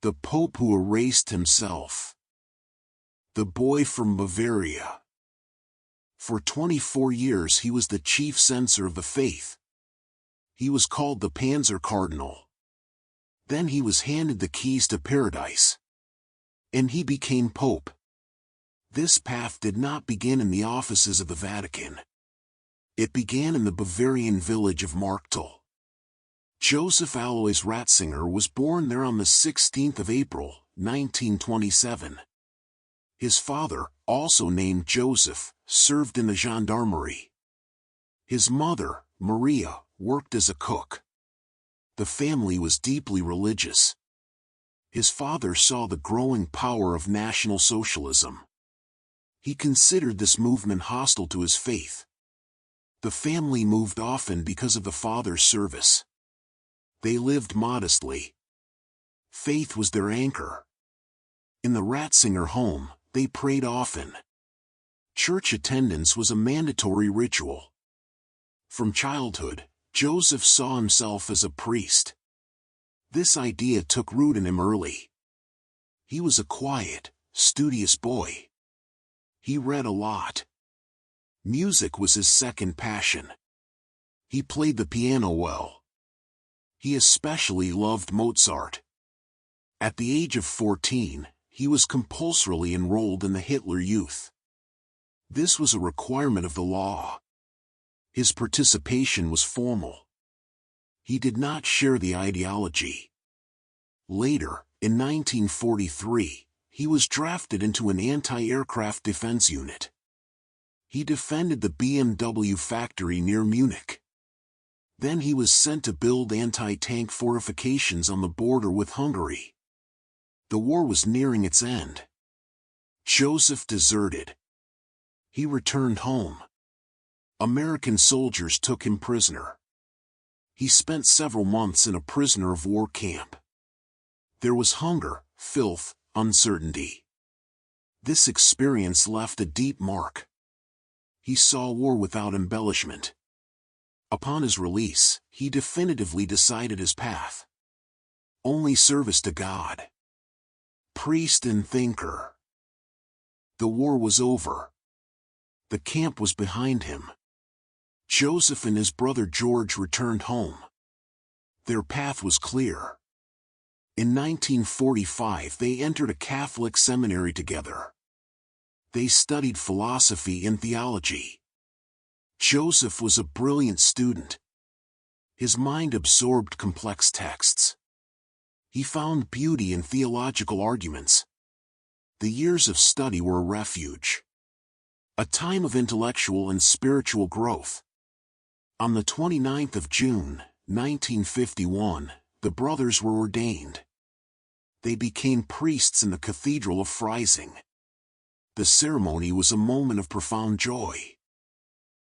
The Pope who erased himself. The boy from Bavaria. For 24 years he was the chief censor of the faith. He was called the Panzer Cardinal. Then he was handed the keys to paradise. And he became Pope. This path did not begin in the offices of the Vatican. It began in the Bavarian village of Marktal. Joseph Alois Ratzinger was born there on the 16th of April, 1927. His father, also named Joseph, served in the gendarmerie. His mother, Maria, worked as a cook. The family was deeply religious. His father saw the growing power of National Socialism. He considered this movement hostile to his faith. The family moved often because of the father's service. They lived modestly. Faith was their anchor. In the Ratzinger home, they prayed often. Church attendance was a mandatory ritual. From childhood, Joseph saw himself as a priest. This idea took root in him early. He was a quiet, studious boy. He read a lot. Music was his second passion. He played the piano well. He especially loved Mozart. At the age of 14, he was compulsorily enrolled in the Hitler Youth. This was a requirement of the law. His participation was formal. He did not share the ideology. Later, in 1943, he was drafted into an anti-aircraft defense unit. He defended the BMW factory near Munich. Then he was sent to build anti-tank fortifications on the border with Hungary. The war was nearing its end. Joseph deserted. He returned home. American soldiers took him prisoner. He spent several months in a prisoner of war camp. There was hunger, filth, uncertainty. This experience left a deep mark. He saw war without embellishment. Upon his release, he definitively decided his path. Only service to God. Priest and thinker. The war was over. The camp was behind him. Joseph and his brother George returned home. Their path was clear. In 1945 they entered a Catholic seminary together. They studied philosophy and theology. Joseph was a brilliant student. His mind absorbed complex texts. He found beauty in theological arguments. The years of study were a refuge. A time of intellectual and spiritual growth. On the 29th of June, 1951, the brothers were ordained. They became priests in the Cathedral of Freising. The ceremony was a moment of profound joy.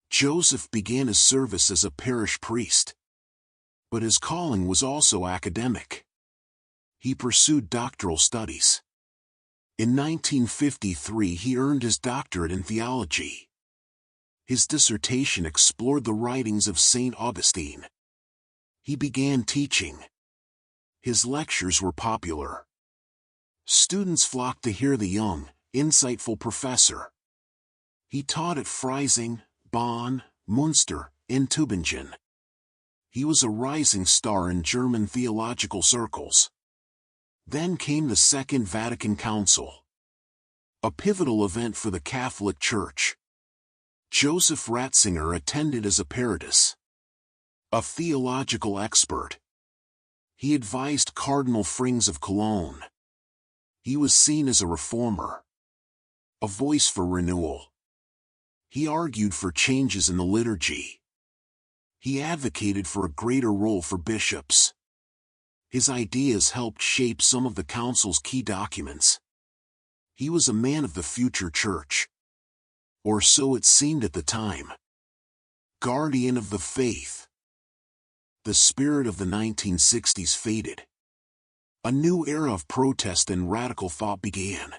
Joseph began his service as a parish priest. But his calling was also academic. He pursued doctoral studies. In 1953 he earned his doctorate in theology. His dissertation explored the writings of St. Augustine. He began teaching. His lectures were popular. Students flocked to hear the young, insightful professor. He taught at Freising, Bonn, Münster, and Tübingen. He was a rising star in German theological circles. Then came the Second Vatican Council. A pivotal event for the Catholic Church. Joseph Ratzinger attended as a peritus. A theological expert. He advised Cardinal Frings of Cologne. He was seen as a reformer. A voice for renewal. He argued for changes in the liturgy. He advocated for a greater role for bishops. His ideas helped shape some of the council's key documents. He was a man of the future church. Or so it seemed at the time. Guardian of the faith. The spirit of the 1960s faded. A new era of protest and radical thought began.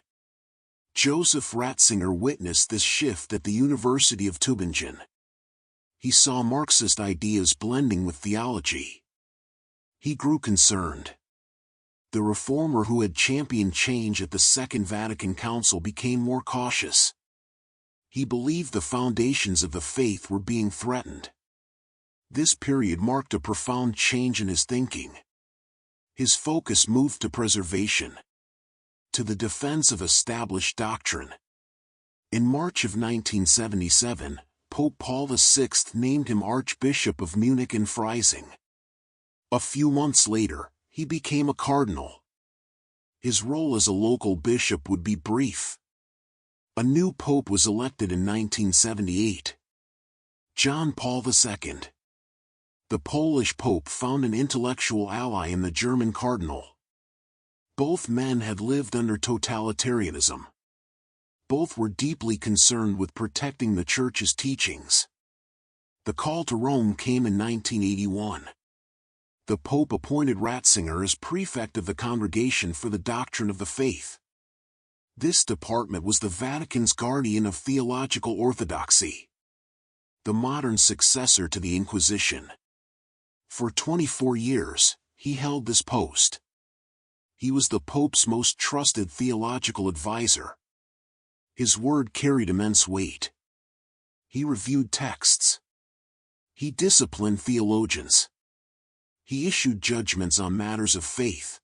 Joseph Ratzinger witnessed this shift at the University of Tübingen. He saw Marxist ideas blending with theology. He grew concerned. The reformer who had championed change at the Second Vatican Council became more cautious. He believed the foundations of the faith were being threatened. This period marked a profound change in his thinking. His focus moved to preservation, to the defense of established doctrine. In March of 1977, Pope Paul VI named him Archbishop of Munich and Freising. A few months later, he became a cardinal. His role as a local bishop would be brief. A new pope was elected in 1978. John Paul II. The Polish pope found an intellectual ally in the German cardinal. Both men had lived under totalitarianism. Both were deeply concerned with protecting the Church's teachings. The call to Rome came in 1981. The Pope appointed Ratzinger as prefect of the Congregation for the Doctrine of the Faith. This department was the Vatican's guardian of theological orthodoxy, the modern successor to the Inquisition. For 24 years, he held this post. He was the Pope's most trusted theological advisor. His word carried immense weight. He reviewed texts. He disciplined theologians. He issued judgments on matters of faith.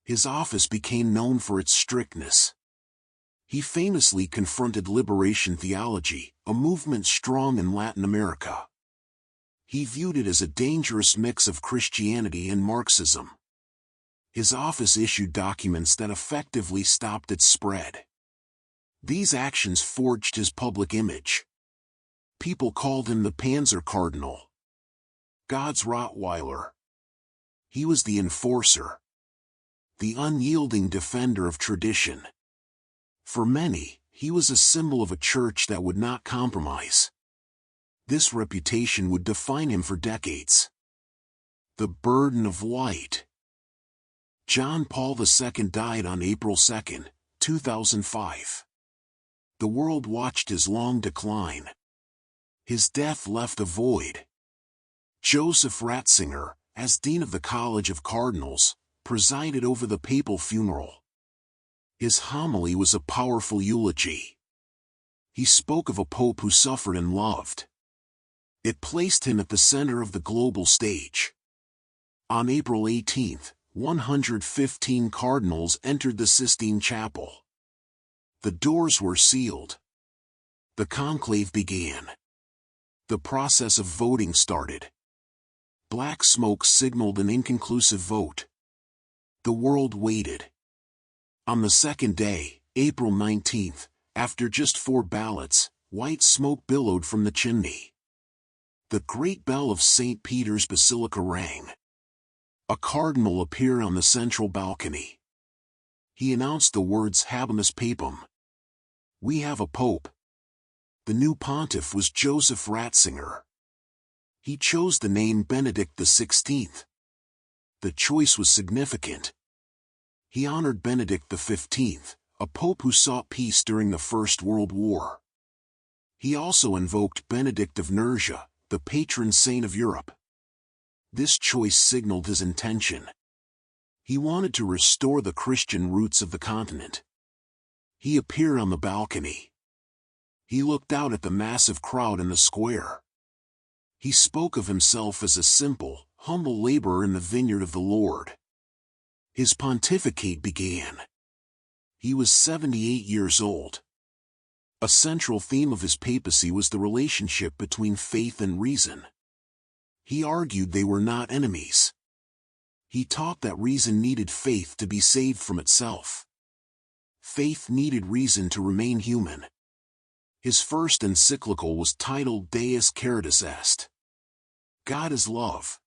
His office became known for its strictness. He famously confronted liberation theology, a movement strong in Latin America. He viewed it as a dangerous mix of Christianity and Marxism. His office issued documents that effectively stopped its spread. These actions forged his public image. People called him the Panzer Cardinal, God's Rottweiler. He was the enforcer, the unyielding defender of tradition. For many, he was a symbol of a church that would not compromise. This reputation would define him for decades. The burden of light. John Paul II died on April 2, 2005. The world watched his long decline. His death left a void. Joseph Ratzinger, as Dean of the College of Cardinals, presided over the papal funeral. His homily was a powerful eulogy. He spoke of a pope who suffered and loved. It placed him at the center of the global stage. On April 18, 115 cardinals entered the Sistine Chapel. The doors were sealed. The conclave began. The process of voting started. Black smoke signaled an inconclusive vote. The world waited. On the second day, April 19, after just 4 ballots, white smoke billowed from the chimney. The great bell of St. Peter's Basilica rang. A cardinal appeared on the central balcony. He announced the words Habemus Papam. We have a pope. The new pontiff was Joseph Ratzinger. He chose the name Benedict XVI. The choice was significant. He honored Benedict XV, a pope who sought peace during the First World War. He also invoked Benedict of Nursia, the patron saint of Europe. This choice signaled his intention. He wanted to restore the Christian roots of the continent. He appeared on the balcony. He looked out at the massive crowd in the square. He spoke of himself as a simple, humble laborer in the vineyard of the Lord. His pontificate began. He was 78 years old. A central theme of his papacy was the relationship between faith and reason. He argued they were not enemies. He taught that reason needed faith to be saved from itself. Faith needed reason to remain human. His first encyclical was titled Deus Caritas Est. God is love.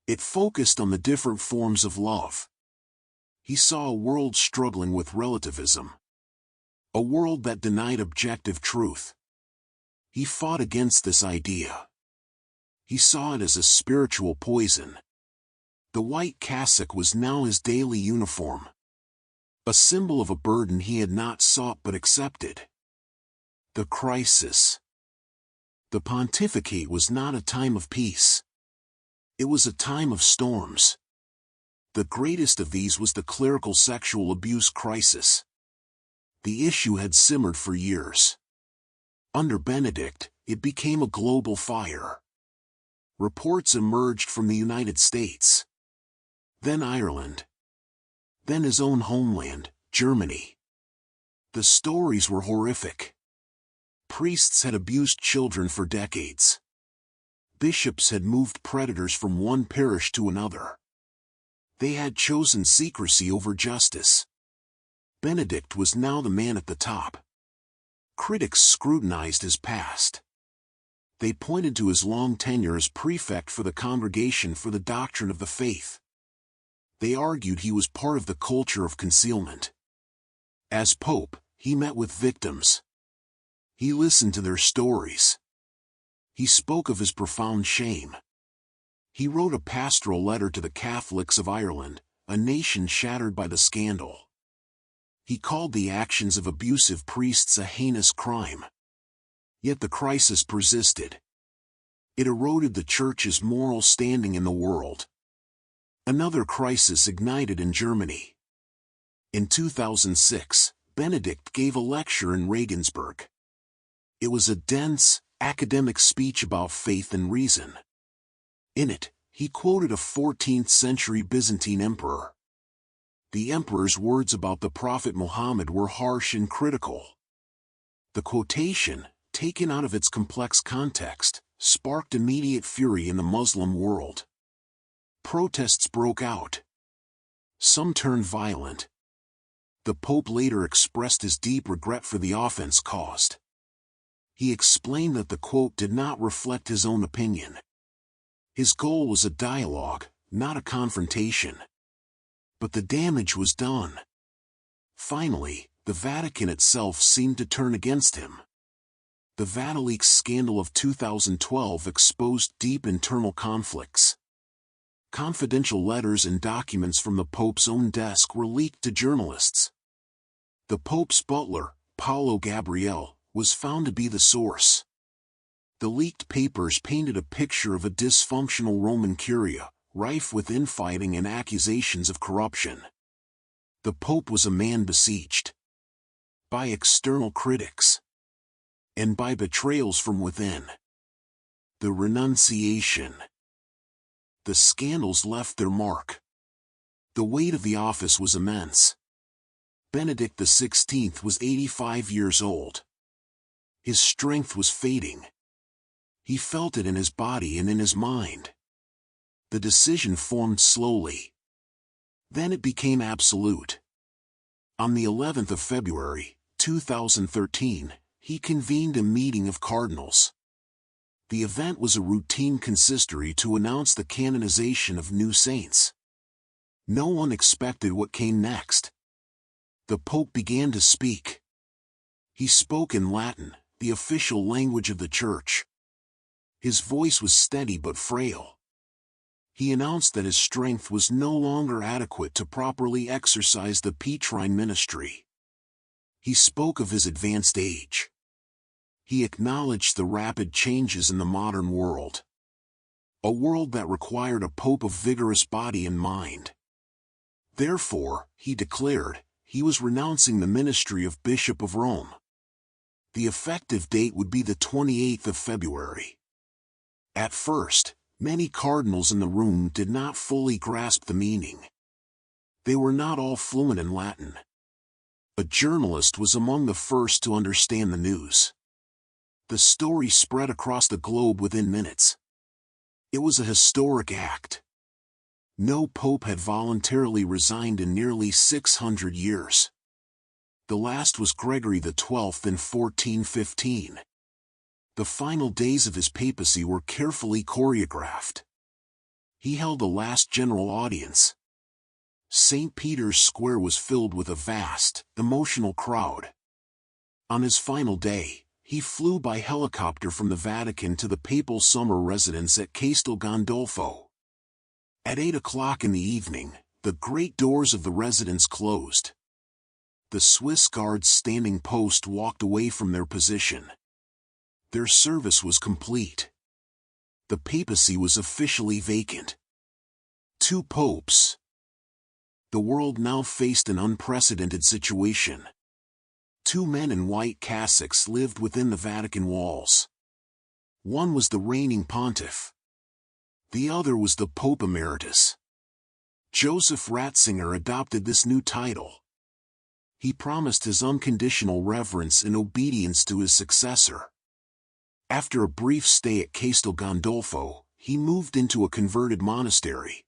It focused on the different forms of love. He saw a world struggling with relativism. A world that denied objective truth. He fought against this idea. He saw it as a spiritual poison. The white cassock was now his daily uniform. A symbol of a burden he had not sought but accepted. The crisis. The pontificate was not a time of peace. It was a time of storms. The greatest of these was the clerical sexual abuse crisis. The issue had simmered for years. Under Benedict, it became a global fire. Reports emerged from the United States, then Ireland, then his own homeland, Germany. The stories were horrific. Priests had abused children for decades. Bishops had moved predators from one parish to another. They had chosen secrecy over justice. Benedict was now the man at the top. Critics scrutinized his past. They pointed to his long tenure as prefect for the Congregation for the Doctrine of the Faith. They argued he was part of the culture of concealment. As Pope, he met with victims. He listened to their stories. He spoke of his profound shame. He wrote a pastoral letter to the Catholics of Ireland, a nation shattered by the scandal. He called the actions of abusive priests a heinous crime. Yet the crisis persisted. It eroded the Church's moral standing in the world. Another crisis ignited in Germany. In 2006, Benedict gave a lecture in Regensburg. It was a dense, academic speech about faith and reason. In it, he quoted a 14th-century Byzantine emperor. The emperor's words about the Prophet Muhammad were harsh and critical. The quotation, taken out of its complex context, sparked immediate fury in the Muslim world. Protests broke out. Some turned violent. The Pope later expressed his deep regret for the offense caused. He explained that the quote did not reflect his own opinion. His goal was a dialogue, not a confrontation. But the damage was done. Finally, the Vatican itself seemed to turn against him. The Vatileaks scandal of 2012 exposed deep internal conflicts. Confidential letters and documents from the Pope's own desk were leaked to journalists. The Pope's butler, Paolo Gabriele, was found to be the source. The leaked papers painted a picture of a dysfunctional Roman curia, rife with infighting and accusations of corruption. The Pope was a man besieged by external critics and by betrayals from within. The renunciation. The scandals left their mark. The weight of the office was immense. Benedict XVI was 85 years old. His strength was fading. He felt it in his body and in his mind. The decision formed slowly. Then it became absolute. On the 11th of February, 2013, he convened a meeting of cardinals. The event was a routine consistory to announce the canonization of new saints. No one expected what came next. The Pope began to speak. He spoke in Latin, the official language of the Church. His voice was steady but frail. He announced that his strength was no longer adequate to properly exercise the Petrine ministry. He spoke of his advanced age. He acknowledged the rapid changes in the modern world. A world that required a pope of vigorous body and mind. Therefore, he declared, he was renouncing the ministry of Bishop of Rome. The effective date would be the 28th of February. At first, many cardinals in the room did not fully grasp the meaning. They were not all fluent in Latin. A journalist was among the first to understand the news. The story spread across the globe within minutes. It was a historic act. No pope had voluntarily resigned in nearly 600 years. The last was Gregory XII in 1415. The final days of his papacy were carefully choreographed. He held a last general audience. St. Peter's Square was filled with a vast, emotional crowd. On his final day, he flew by helicopter from the Vatican to the papal summer residence at Castel Gandolfo. At 8 o'clock in the evening, the great doors of the residence closed. The Swiss guards standing post walked away from their position. Their service was complete. The papacy was officially vacant. Two popes. The world now faced an unprecedented situation. Two men in white cassocks lived within the Vatican walls. One was the reigning pontiff. The other was the Pope Emeritus. Joseph Ratzinger adopted this new title. He promised his unconditional reverence and obedience to his successor. After a brief stay at Castel Gandolfo, he moved into a converted monastery.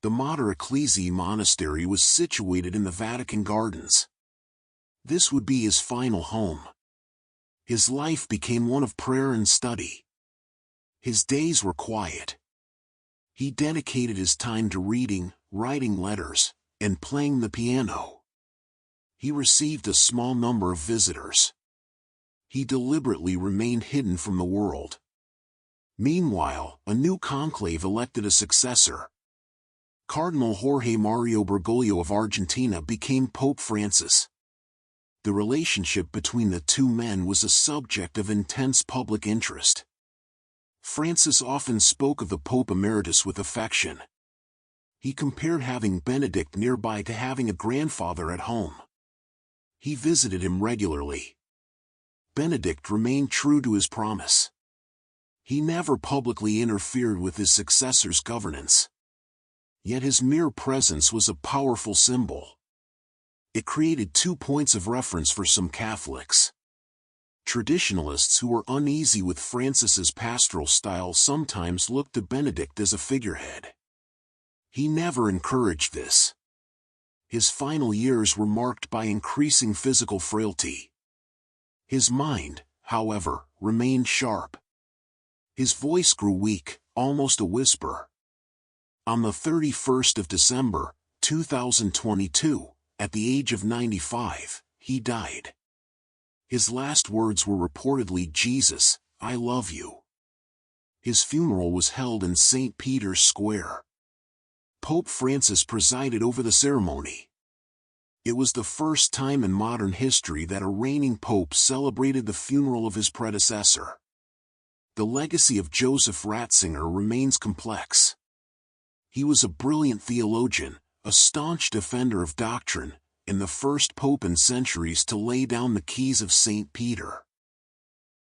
The Mater Ecclesiae monastery was situated in the Vatican Gardens. This would be his final home. His life became one of prayer and study. His days were quiet. He dedicated his time to reading, writing letters, and playing the piano. He received a small number of visitors. He deliberately remained hidden from the world. Meanwhile, a new conclave elected a successor. Cardinal Jorge Mario Bergoglio of Argentina became Pope Francis. The relationship between the two men was a subject of intense public interest. Francis often spoke of the Pope Emeritus with affection. He compared having Benedict nearby to having a grandfather at home. He visited him regularly. Benedict remained true to his promise. He never publicly interfered with his successor's governance. Yet his mere presence was a powerful symbol. It created 2 points of reference for some Catholics. Traditionalists who were uneasy with Francis's pastoral style sometimes looked to Benedict as a figurehead. He never encouraged this. His final years were marked by increasing physical frailty. His mind, however, remained sharp. His voice grew weak, almost a whisper. On the 31st of December, 2022, at the age of 95, he died. His last words were reportedly, "Jesus, I love you." His funeral was held in St. Peter's Square. Pope Francis presided over the ceremony. It was the first time in modern history that a reigning pope celebrated the funeral of his predecessor. The legacy of Joseph Ratzinger remains complex. He was a brilliant theologian, a staunch defender of doctrine, and the first pope in centuries to lay down the keys of St. Peter.